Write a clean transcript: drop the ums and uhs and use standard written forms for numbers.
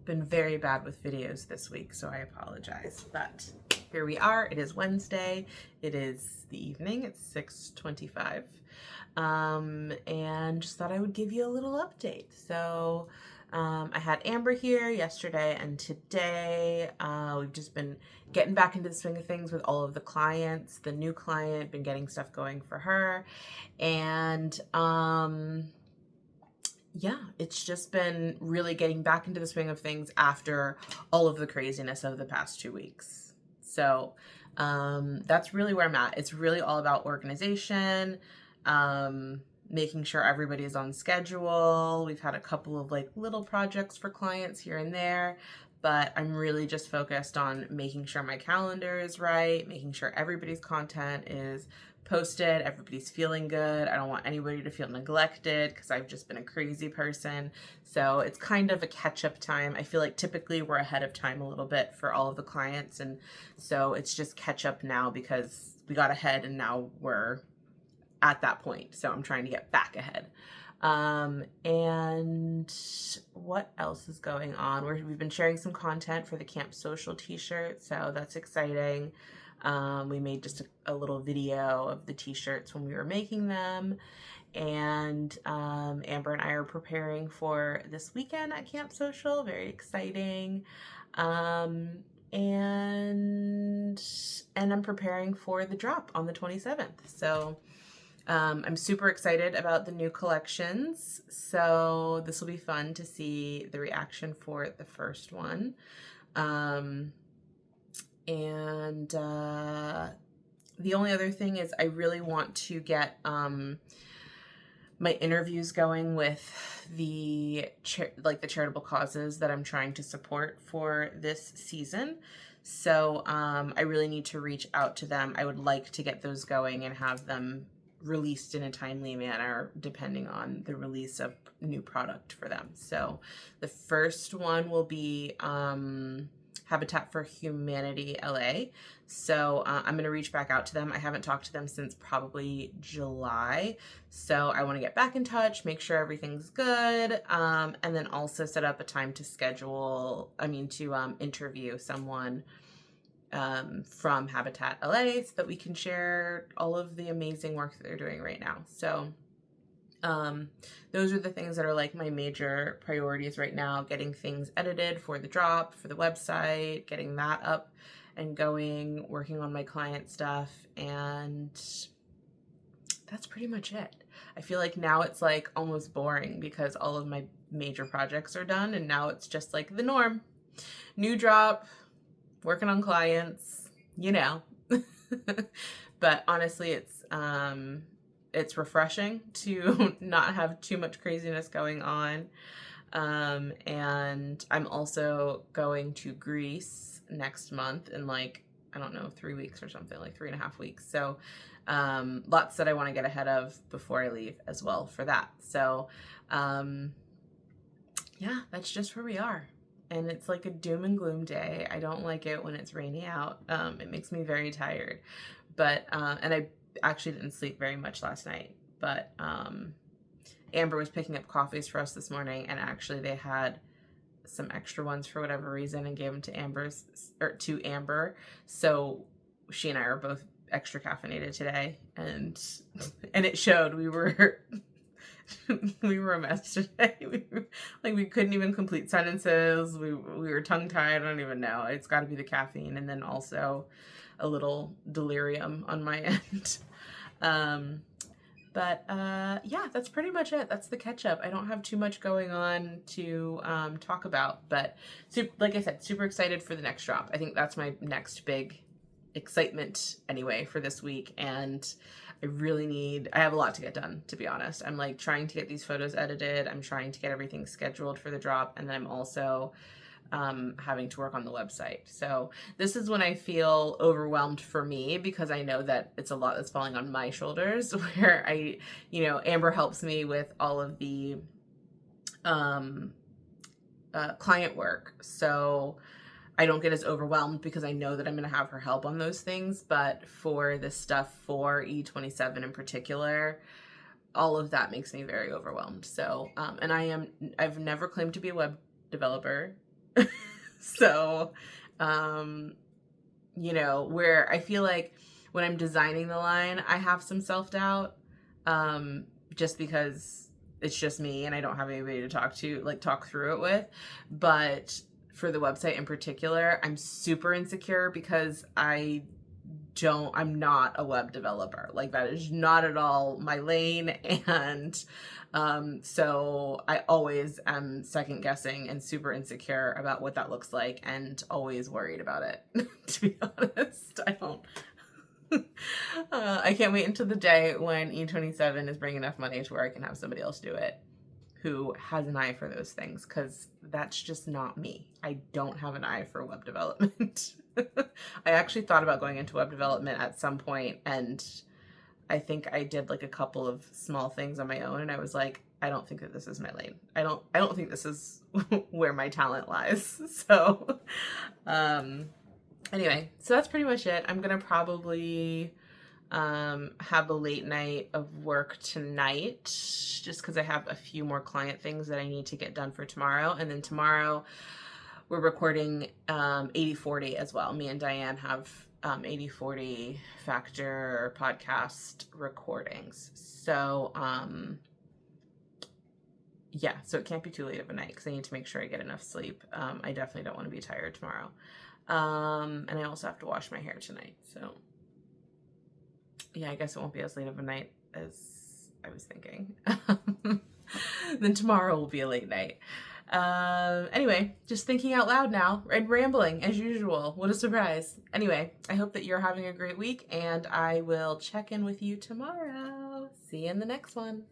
been very bad with videos this week, so I apologize. But here we are. It is Wednesday. It is the evening. It's 6:25. And just thought I would give you a little update. So I had Amber here yesterday and today. We've just been getting back into the swing of things with all of the clients. The new client, been getting stuff going for her. And yeah, it's just been really getting back into the swing of things after all of the craziness of the past 2 weeks. So that's really where I'm at. It's really all about organization, making sure everybody's on schedule. We've had a couple of like little projects for clients here and there, but I'm really just focused on making sure my calendar is right, making sure everybody's content is posted, everybody's feeling good. I don't want anybody to feel neglected because I've just been a crazy person. So it's kind of a catch-up time. I feel like typically we're ahead of time a little bit for all of the clients, and so it's just catch up now because we got ahead and now we're at that point. So I'm trying to get back ahead. And what else is going on? We've been sharing some content for the Camp Social t-shirt, so that's exciting. We made just a little video of the t-shirts when we were making them, and Amber and I are preparing for this weekend at Camp Social. Very exciting. And I'm preparing for the drop on the 27th. So I'm super excited about the new collections. So this will be fun to see the reaction for the first one. And the only other thing is I really want to get my interviews going with the charitable causes that I'm trying to support for this season. So I really need to reach out to them. I would like to get those going and have them released in a timely manner depending on the release of new product for them. So the first one will be Habitat for Humanity LA. So I'm going to reach back out to them. I haven't talked to them since probably July. So I want to get back in touch, make sure everything's good, and then also set up a time to interview someone from Habitat LA so that we can share all of the amazing work that they're doing right now. So those are the things that are like my major priorities right now: getting things edited for the drop, for the website, getting that up and going, working on my client stuff, and that's pretty much it. I feel like now it's like almost boring because all of my major projects are done, and now it's just like the norm. New drop, working on clients, But honestly, it's refreshing to not have too much craziness going on. And I'm also going to Greece next month in 3 weeks or something, like 3.5 weeks. So lots that I want to get ahead of before I leave as well for that. So yeah, that's just where we are. And it's like a doom and gloom day. I don't like it when it's rainy out. It makes me very tired. But and I actually didn't sleep very much last night. But Amber was picking up coffees for us this morning, and actually they had some extra ones for whatever reason and gave them to Amber. So she and I are both extra caffeinated today, and it showed. We were a mess today. We couldn't even complete sentences. We were tongue-tied. I don't even know. It's got to be the caffeine, and then also a little delirium on my end. Yeah, that's pretty much it. That's the catch-up. I don't have too much going on to talk about, but like I said, super excited for the next drop. I think that's my next big excitement anyway for this week, and I have a lot to get done, to be honest. I'm like trying to get these photos edited. I'm trying to get everything scheduled for the drop, and then I'm also having to work on the website. So this is when I feel overwhelmed for me, because I know that it's a lot that's falling on my shoulders, where Amber helps me with all of the client work. So I don't get as overwhelmed because I know that I'm going to have her help on those things. But for the stuff for E27 in particular, all of that makes me very overwhelmed. So, and I've never claimed to be a web developer. So, where I feel like when I'm designing the line, I have some self-doubt, just because it's just me and I don't have anybody to talk through it with. But for the website in particular, I'm super insecure because I'm not a web developer. Like, that is not at all my lane. And so I always am second guessing and super insecure about what that looks like, and always worried about it. To be honest, I can't wait until the day when E27 is bringing enough money to where I can have somebody else do it who has an eye for those things, because that's just not me. I don't have an eye for web development. I actually thought about going into web development at some point, and I think I did like a couple of small things on my own, and I was like, I don't think that this is my lane. I don't think this is where my talent lies. So, anyway, so that's pretty much it. I'm gonna probably have a late night of work tonight, just because I have a few more client things that I need to get done for tomorrow. And then tomorrow we're recording 80/40 as well. Me and Diane have 80/40 Factor podcast recordings. So yeah, so it can't be too late of a night because I need to make sure I get enough sleep. I definitely don't want to be tired tomorrow. And I also have to wash my hair tonight. So yeah, I guess it won't be as late of a night as I was thinking. Then tomorrow will be a late night. Anyway, just thinking out loud now and rambling as usual. What a surprise. Anyway, I hope that you're having a great week, and I will check in with you tomorrow. See you in the next one.